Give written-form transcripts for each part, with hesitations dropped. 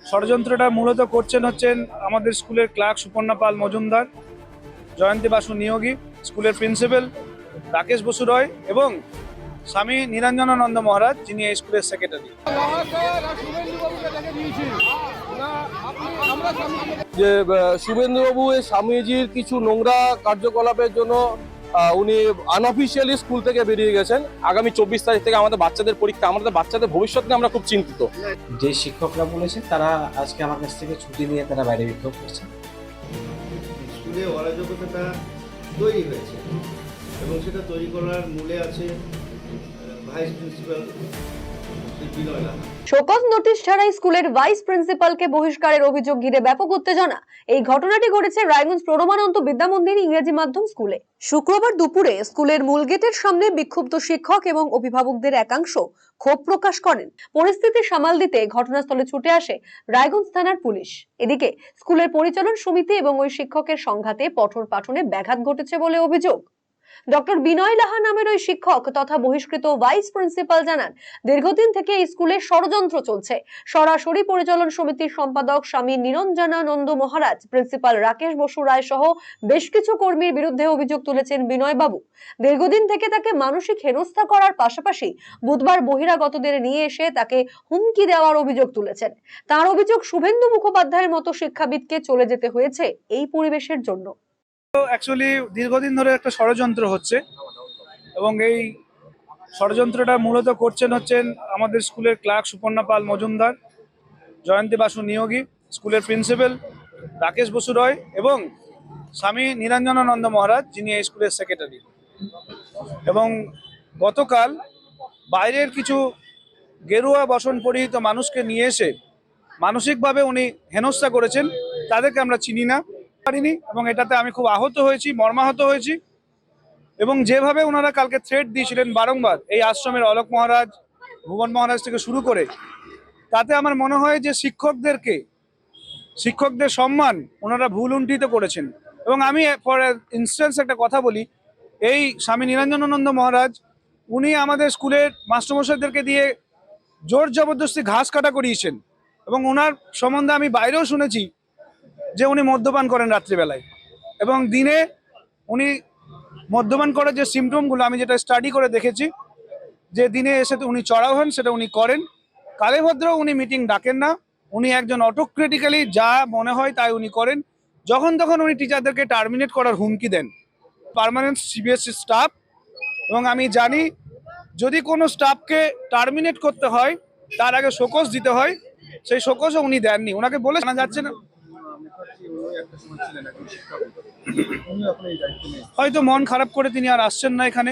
ষড়যন্ত্রটা মূলত হচ্ছেন আমাদের স্কুলের ক্লার্ক সুপর্ণা পাল মজুমদার, জয়ন্তী বাসু নিয়োগী, স্কুলের প্রিন্সিপাল রাকেশ বসু রয় এবং স্বামী নিরঞ্জনানন্দ মহারাজ, যিনি এই স্কুলের সেক্রেটারি। যে শুভেন্দুবাবু এই স্বামীজির কিছু নোংরা কার্যকলাপের জন্য উনি আনঅফিসিয়ালি স্কুল থেকে বেরিয়ে গেছেন। আগামী 24 তারিখ থেকে আমাদের বাচ্চাদের পরীক্ষা, আমাদের বাচ্চাদের ভবিষ্যৎ নিয়ে আমরা খুব চিন্তিত। যে শিক্ষকরা বলেছে তারা আজকে আমার কাছ থেকে ছুটি নিয়ে তারা বাইরে বিক্ষোভ করছে। স্কুলে অরাজকতাটা তৈরি হয়েছে এবং সেটা তৈরি করার মূলে আছে ভাইস প্রিন্সিপাল বিনয় লাহা। শোকজ নোটিশ ছাড়াই স্কুলের ভাইস প্রিন্সিপালকে বহিষ্কারের অভিযোগ ঘিরে ব্যাপক উত্তেজনা। এই ঘটনাটি ঘটেছে রায়গঞ্জ প্রণবানন্দ বিদ্যামন্দির ইংরেজি মাধ্যম স্কুলে। শুক্রবার দুপুরে স্কুলের মূল গেটের সামনে বিক্ষুব্ধ শিক্ষক এবং অভিভাবকদের একাংশ ক্ষোভ প্রকাশ করেন। পরিস্থিতি সামাল দিতে ঘটনাস্থলে ছুটে আসে রায়গঞ্জ থানার পুলিশ। এদিকে স্কুলের পরিচালন সমিতি এবং ওই শিক্ষকের সংঘাতে পঠন পাঠনে ব্যাঘাত ঘটেছে বলে অভিযোগ। ডক্টর বিনয় লাহা নামের ওই শিক্ষক তথা বহিষ্কৃত ভাইস প্রিন্সিপাল জানান, দীর্ঘদিন থেকে এই স্কুলে ষড়যন্ত্র চলছে। সরাসরি পরিচালন সমিতির সম্পাদক স্বামী নিরঞ্জনানন্দ মহারাজ, প্রিন্সিপাল রাকেশ বসু রায় সহ বেশ কিছু কর্মীর বিরুদ্ধে অভিযোগ তুলেছেন বিনয় বাবু। দীর্ঘদিন থেকে তাকে মানসিক হেনস্থা করার পাশাপাশি বুধবার বহিরাগতদের নিয়ে এসে তাকে হুমকি দেওয়ার অভিযোগ তুলেছেন। তার অভিযোগ, শুভেন্দু মুখোপাধ্যায়ের মতো শিক্ষাবিদকে চলে যেতে হয়েছে এই পরিবেশের জন্য। অ্যাকচুয়ালি দীর্ঘদিন ধরে একটা ষড়যন্ত্র হচ্ছে এবং এই ষড়যন্ত্রটা মূলত হচ্ছেন আমাদের স্কুলের ক্লার্ক সুপর্ণা পাল মজুমদার, জয়ন্তী বাসু নিয়োগী, স্কুলের প্রিন্সিপাল রাকেশ বসু রয় এবং স্বামী নিরঞ্জনানন্দ মহারাজ, যিনি এই স্কুলের সেক্রেটারি। এবং গতকাল বাইরের কিছু গেরুয়া বসন পরিহিত মানুষকে নিয়ে এসে মানসিকভাবে উনি হেনস্থা করেছেন। তাদেরকে আমরা চিনি না, পারিনি এবং এটাতে আমি খুব আহত হয়েছি, মর্মাহত হয়েছি। এবং যেভাবে ওনারা কালকে থ্রেট দিয়েছিলেন বারংবার এই আশ্রমের অলোক মহারাজ, ভুবন মহারাজ থেকে শুরু করে, তাতে আমার মনে হয় যে শিক্ষকদের সম্মান ওনারা ভুল উন্ঠিত করেছেন। এবং আমি ফর ইনস্ট্যান্স একটা কথা বলি, এই স্বামী নিরঞ্জনানন্দ মহারাজ উনি আমাদের স্কুলের মাস্টারমশাইদেরকে দিয়ে জোর জবরদস্তি ঘাস কাটা করিয়েছেন এবং ওনার সম্বন্ধে আমি বাইরেও শুনেছি যে উনি মদ্যপান করেন রাত্রিবেলায় এবং দিনে উনি মদ্যপান করার যে সিমটমগুলো আমি যেটা স্টাডি করে দেখেছি, যে দিনে এসে উনি চড়াও হন সেটা উনি করেন। কালে ভদ্র উনি মিটিং ডাকেন না, উনি একজন অটোক্রিটিক্যালি যা মনে হয় তাই উনি করেন। যখন তখন উনি টিচারদেরকে টার্মিনেট করার হুমকি দেন, পার্মানেন্ট সিবিএসসি স্টাফ। এবং আমি জানি যদি কোনো স্টাফকে টার্মিনেট করতে হয় তার আগে শোকজ দিতে হয়, সেই শোকজও উনি দেননি। ওনাকে বলে জানা যাচ্ছে না, হয়তো মন খারাপ করে তিনি আর আসছেন না এখানে।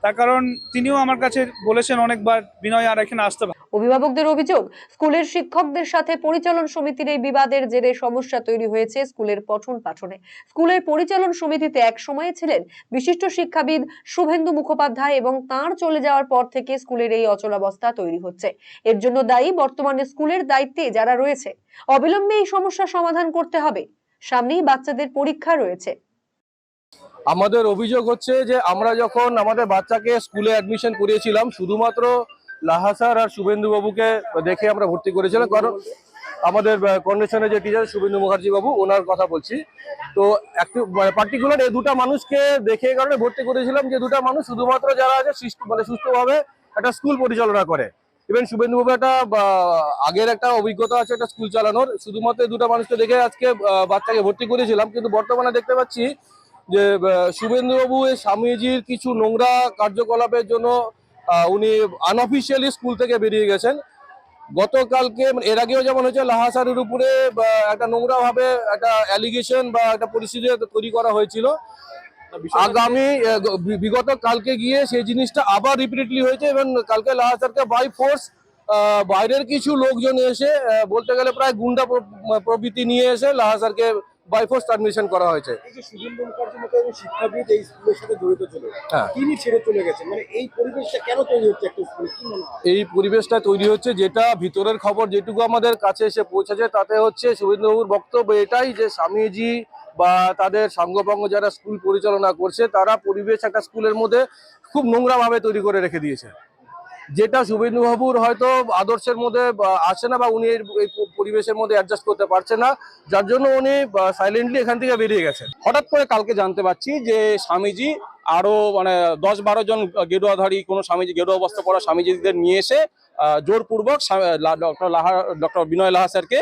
তার কারণ তিনিও আমার কাছে বলেছেন অনেকবার বিনয় আর এখানে আসতে। অভিভাবকদের অভিযোগ, স্কুলের শিক্ষকদের সাথে পরিচালন সমিতির এই বিবাদের জেরে সমস্যা তৈরি হয়েছে স্কুলের পঠন পাঠনে। স্কুলের পরিচালন সমিতিতে এক সময়ে ছিলেন বিশিষ্ট শিক্ষাবিদ শুভেন্দু মুখোপাধ্যায় এবং তাঁর চলে যাওয়ার পর থেকে স্কুলের এই অচলাবস্থা তৈরি হচ্ছে। এর জন্য দায়ী বর্তমানে স্কুলের দায়িত্বে যারা রয়েছে। অবিলম্বে এই সমস্যা সমাধান করতে হবে। সামনেই বাচ্চাদের পরীক্ষা রয়েছে। আমাদের অভিযোগ হচ্ছে যে আমরা যখন আমাদের বাচ্চাকে স্কুলে অ্যাডমিশন করিয়েছিলাম, শুধুমাত্র লাহা স্যার আর শুভেন্দু বাবুকে দেখে আমরা ভর্তি করেছিলাম। কারণ আমাদের কন্ডিশনে যে টিচার শুভেন্দু মুখার্জি বাবু, ওনার কথা বলছি। তো একটু পার্টিকুলার এই দুটা মানুষকে দেখে এই কারণে ভর্তি করেছিলাম যে দুটা মানুষ শুধুমাত্র যারা আছে সুস্থভাবে একটা স্কুল পরিচালনা করে। ইভেন শুভেন্দু বাবু একটা আগের একটা অভিজ্ঞতা আছে একটা স্কুল চালানোর। শুধুমাত্র এই দুটা মানুষকে দেখে আজকে বাচ্চাকে ভর্তি করেছিলাম। কিন্তু বর্তমানে দেখতে পাচ্ছি যে শুভেন্দুবাবু এই স্বামীজির কিছু নোংরা কার্যকলাপের জন্য উনি আনঅফিসিয়ালি স্কুল থেকে বেরিয়ে গেছেন। গতকালকে এর আগেও যেমন হয়েছে লাহা স্যারের উপরে একটা নোংরা ভাবে একটা অ্যালিগেশন বা একটা পরিস্থিতি তৈরি করা হয়েছিল। আগামী বিগত কালকে গিয়ে সেই জিনিসটা আবার রিপিটেডলি হয়েছে এবং কালকে লাহা স্যারকে বাই ফোর্স বাইরের কিছু লোকজন এসে বলতে গেলে প্রায় গুন্ডা প্রবৃত্তি নিয়ে এসে লাহা স্যারকে বাই ফোর্স টার্মিনেশন করা হয়েছে। শুভেন্দু মুখার্জির মতো শিক্ষাবিদ এই স্কুলের সাথে জড়িত ছিল, তিনি ছেড়ে চলে গেছেন, মানে এই পরিবেশটা কেন তৈরি হচ্ছে একটা স্কুলে, কি মনে হয়? এই পরিবেশটা তৈরি হচ্ছে, যেটা ভিতরের খবর যেটুকু আমাদের কাছে এসে পৌঁছেছে তাতে হচ্ছে শুভেন্দুবাবুর বক্তব্য এটাই যে স্বামীজি বা তাদের সাঙ্গপাঙ্গ যারা স্কুল পরিচালনা করছে তারা পরিবেশ একটা স্কুলের মধ্যে খুব নোংরা ভাবে তৈরি করে রেখে দিয়েছে। যেটা শুভেন্দুবাবুর হয়তো আদর্শের মধ্যে আসে না, বা উনি এই পরিবেশের মধ্যে অ্যাডজাস্ট করতে পারছে না, যার জন্য উনি সাইলেন্টলি এখান থেকে বেরিয়ে গেছেন। হঠাৎ করে কালকে জানতে পারছি যে স্বামীজি আরো মানে 10-12 জন গেরুয়াধারী কোনো স্বামীজি, গেরুয়া বস্ত্র পরা স্বামীজিদের নিয়ে এসে জোরপূর্বক ডক্টর বিনয় লাহা স্যারকে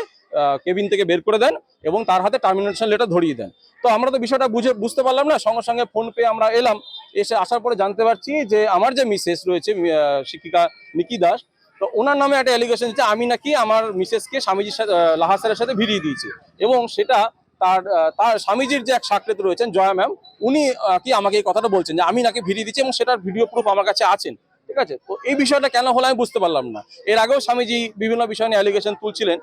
কেবিন থেকে বের করে দেন এবং তার হাতে টার্মিনেশন লেটার ধরিয়ে দেন। তো আমরা তো বিষয়টা বুঝতে পারলাম না, সঙ্গে সঙ্গে ফোন পেয়ে আমরা এলাম। এসে আসার পরে জানতে পারছি যে আমার যে মিসেস রয়েছে শিক্ষিকা নিকি দাস, তো ওনার নামে একটা অ্যালিগেশন দিচ্ছে আমি নাকি আমার মিসেসকে স্বামীজির সাথে লাহা স্যারের সাথে ভিড়িয়ে দিয়েছি, এবং সেটা তার স্বামীজির যে এক সাকরেত রয়েছেন জয়া ম্যাম, উনি কি আমাকে এই কথাটা বলছেন যে আমি নাকি ভিড়িয়ে দিচ্ছি, এবং সেটার ভিডিও প্রুফ আমার কাছে আছেন। ঠিক আছে, তো এই বিষয়টা কেন হলো আমি বুঝতে পারলাম না। এর আগেও স্বামীজি বিভিন্ন বিষয় নিয়ে অ্যালিগেশন তুলছিলেন,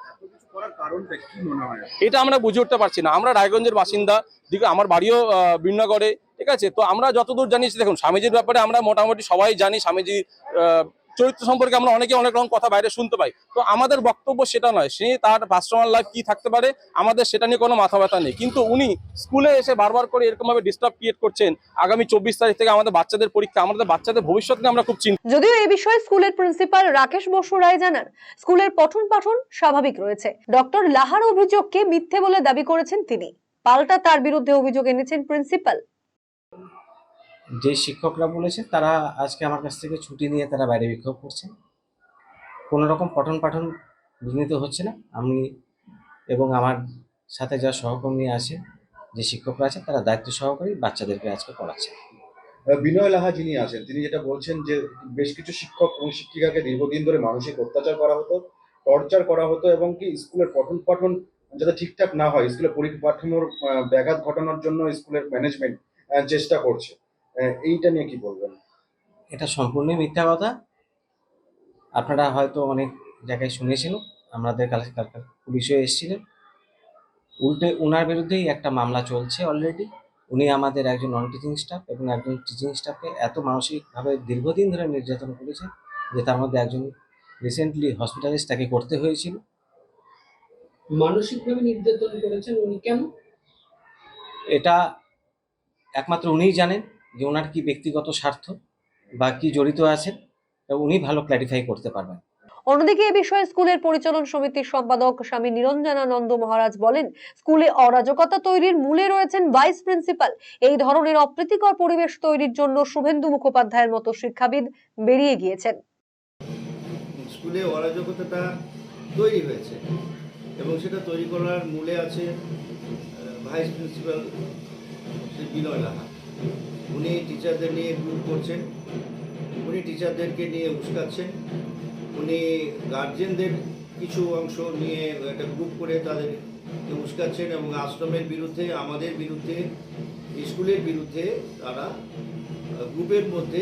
এটা আমরা বুঝে উঠতে পারছি না। আমরা রায়গঞ্জের বাসিন্দা, দিকে আমার বাড়িও বিন্নগরে। ঠিক আছে, তো আমরা যতদূর জানি, দেখুন স্বামীজির ব্যাপারে আমরা মোটামুটি সবাই জানি, স্বামীজি চরিত্র সম্পর্কে আমরা অনেকে অনেক রকম কথা বাইরে শুনতে পাই। তো আমাদের বক্তব্য সেটা নয়, সে তার পার্সোনাল লাইফ কি থাকতে পারে আমাদের সেটা নিয়ে কোনো মাথা ব্যথা নেই, কিন্তু উনি স্কুলে এসে বারবার করে এরকম ভাবে ডিস্টার্ব ক্রিয়েট করছেন। আগামী 24 তারিখ থেকে আমাদের বাচ্চাদের পরীক্ষা, আমাদের বাচ্চাদের ভবিষ্যৎ নিয়ে আমরা খুব চিন্তিত। যদিও এই বিষয়ে স্কুলের প্রিন্সিপাল রাকেশ বসু রায় জানান, স্কুলের পঠন পাঠন স্বাভাবিক রয়েছে। ডক্টর লাহার অভিযোগকে মিথ্যে বলে দাবি করেছেন তিনি। পাল্টা তার বিরুদ্ধে অভিযোগ এনেছেন প্রিন্সিপাল। যে শিক্ষকরা বলেছে তারা আজকে আমার কাছ থেকে ছুটি নিয়ে তারা বাইরে বিক্ষোভ করছেন। কোনো রকম পঠন পাঠন বিঘ্নিত হচ্ছে না। আমি এবং আমার সাথে যা সহকর্মী আছে, যে শিক্ষকরা আছেন, তারা দায়িত্ব সহকারে বাচ্চাদেরকে আজকে পড়াচ্ছে। বিনয় লাহা যিনি আছেন তিনি যেটা বলছেন যে বেশ কিছু শিক্ষক এবং শিক্ষিকাকে দীর্ঘদিন ধরে মানসিক অত্যাচার করা হতো, টর্চার করা হতো, এবং কি স্কুলের পঠন পাঠন যাতে ঠিকঠাক না হয়, স্কুলের পরিকাঠামোর ব্যাঘাত ঘটানোর জন্য স্কুলের ম্যানেজমেন্ট চেষ্টা করছে। এইটা নিয়ে কি বলবেন? এটা সম্পূর্ণই মিথ্যা কথা। আপনারা হয়তো অনেক জায়গায় শুনেছেন, আমাদের কাছে পুলিশও এসেছিলেন। উল্টে ওনার বিরুদ্ধেই একটা মামলা চলছে অলরেডি। উনি আমাদের একজন নন টিচিং স্টাফ এবং একজন টিচিং স্টাফকে এত মানসিকভাবে দীর্ঘদিন ধরে নির্যাতন করেছে যে তার মধ্যে একজন রিসেন্টলি হসপিটালাইজ তাকে করতে হয়েছিল। মানসিকভাবে নির্যাতন করেছেন উনি কেন? এটা একমাত্র উনিই জানেন যে ওনার কি ব্যক্তিগত স্বার্থ বা কি জড়িত আছেন, উনি ভালো ক্ল্যারিফাই করতে পারবেন। অন্যদিকে এ বিষয়ে স্কুলের পরিচালন সমিতির সম্পাদক স্বামী নিরঞ্জনানন্দ মহারাজ বলেন, স্কুলে অরাজকতা তৈরির মূলে রয়েছেন ভাইস প্রিন্সিপাল। এই ধরনের অপ্রীতিকর পরিবেশ তৈরির জন্য শুভেন্দু মুখোপাধ্যায়ের মতো শিক্ষাবিদ বেরিয়ে গিয়েছেন। স্কুলে অরাজকতাটা তৈরি হয়েছে এবং সেটা তৈরি করার মূলে আছে ভাইস প্রিন্সিপাল শ্রী বিনয় লাহা। উনি টিচারদের নিয়ে গ্রুপ করছেন, উনি টিচারদেরকে নিয়ে উস্কাচ্ছেন, উনি গার্জেনদের কিছু অংশ নিয়ে একটা গ্রুপ করে তাদেরকে উস্কাচ্ছেন, এবং আশ্রমের বিরুদ্ধে, আমাদের বিরুদ্ধে, স্কুলের বিরুদ্ধে তারা গ্রুপের মধ্যে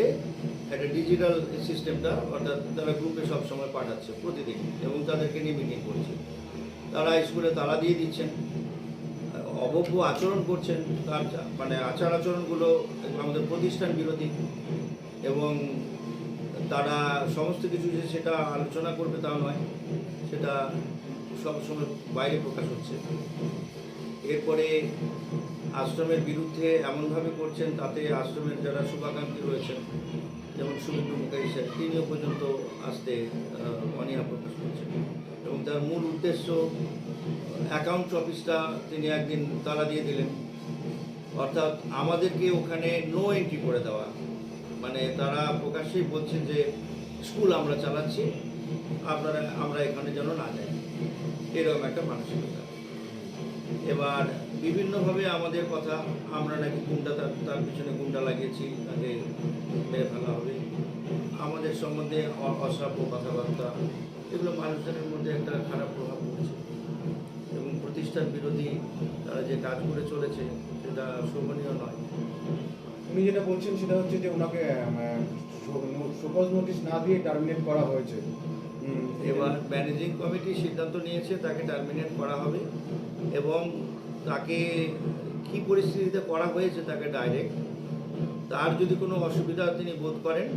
একটা ডিজিটাল সিস্টেমটা, অর্থাৎ তারা গ্রুপে সবসময় পাঠাচ্ছে প্রতিদিন, এবং তাদেরকে নিয়ে মিটিং করছে। তারা স্কুলে তালা দিয়ে দিচ্ছেন, অভব্য আচরণ করছেন। তার মানে আচার আচরণগুলো আমাদের প্রতিষ্ঠান বিরোধী, এবং তারা সমস্ত কিছু যে সেটা আলোচনা করবে তা নয়, সেটা সবসময় বাইরে প্রকাশ হচ্ছে। এরপরে আশ্রমের বিরুদ্ধে এমনভাবে করছেন তাতে আশ্রমের যারা শুভাকাঙ্ক্ষী রয়েছেন, যেমন শুভেন্দু মুখার্জি স্যার, তিনিও পর্যন্ত আসতে অনীহা প্রকাশ করছেন, এবং তার মূল উদ্দেশ্য অ্যাকাউন্টস অফিসটা তিনি একদিন তালা দিয়ে দিলেন, অর্থাৎ আমাদেরকে ওখানে নো এন্ট্রি করে দেওয়া। মানে তারা প্রকাশ্যেই বলছেন যে স্কুল আমরা চালাচ্ছি, আমরা এখানে যেন না যাই, এরকম একটা মানসিকতা। এবার বিভিন্নভাবে আমাদের কথা, আমরা নাকি গুন্ডা, তার পিছনে গুন্ডা লাগিয়েছি, তাকে মেরে ফেলা হবে, আমাদের সম্বন্ধে অশ্রাব্য কথাবার্তা, এগুলো মানুষজনের মধ্যে একটা খারাপ প্রভাব পড়ছে, এবং প্রতিষ্ঠান বিরোধী তারা যে কাজ করে চলেছে সেটা শোভনীয় নয়। উনি যেটা বলছেন সেটা হচ্ছে যে ওনাকে শোকজ নোটিশ না দিয়ে টার্মিনেট করা হয়েছে। এবার ম্যানেজিং কমিটি সিদ্ধান্ত নিয়েছে তাকে টার্মিনেট করা হবে, এবং তাকে কি পরিস্থিতিতে করা হয়েছে তাকে ডাইরেক্ট, তার যদি কোনো অসুবিধা তিনি বোধ করেন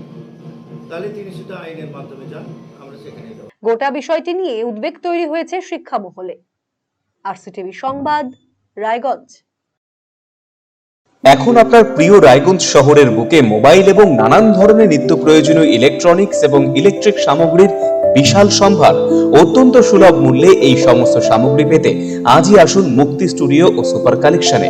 তাহলে তিনি সেটা আইনের মাধ্যমে যান, আমরা সেখানে যাব। গোটা বিষয়টি নিয়ে উদ্বেগ তৈরি হয়েছে শিক্ষা মহলে। আরসিটিভি সংবাদ, রায়গঞ্জ। এখন আপনার প্রিয় রায়গঞ্জ শহরের বুকে মোবাইল এবং নানান ধরনের নিত্য প্রয়োজনীয় ইলেকট্রনিক্স এবং ইলেকট্রিক সামগ্রীর বিশাল সম্ভার অত্যন্ত সুলভ মূল্যে এই সমস্ত সামগ্রী পেতে আজই আসুন মুক্তি স্টুডিও ও সুপার কালেকশনে।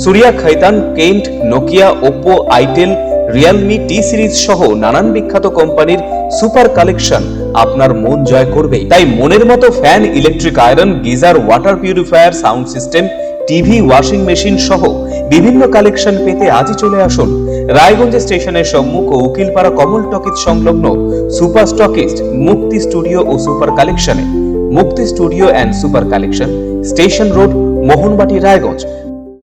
Surya Khaitan, Kent, Nokia, Oppo, itel, realme, T series সহ নানান বিখ্যাত কোম্পানির সুপার কালেকশন আপনার মন জয় করবে। তাই মনের মতো fan, electric iron, geyser, water purifier, sound system, TV, washing machine সহ বিভিন্ন কালেকশন পেতে আজই চলে আসুন রায়গঞ্জ স্টেশনের সম্মুখ ও উকিলপাড়া কমল টকিজ সংলগ্ন সুপার স্টকিস্ট মুক্তি স্টুডিও ও সুপার কালেকশনে। মুক্তি studio and super collection, station road, Mohanbati, Raiganj.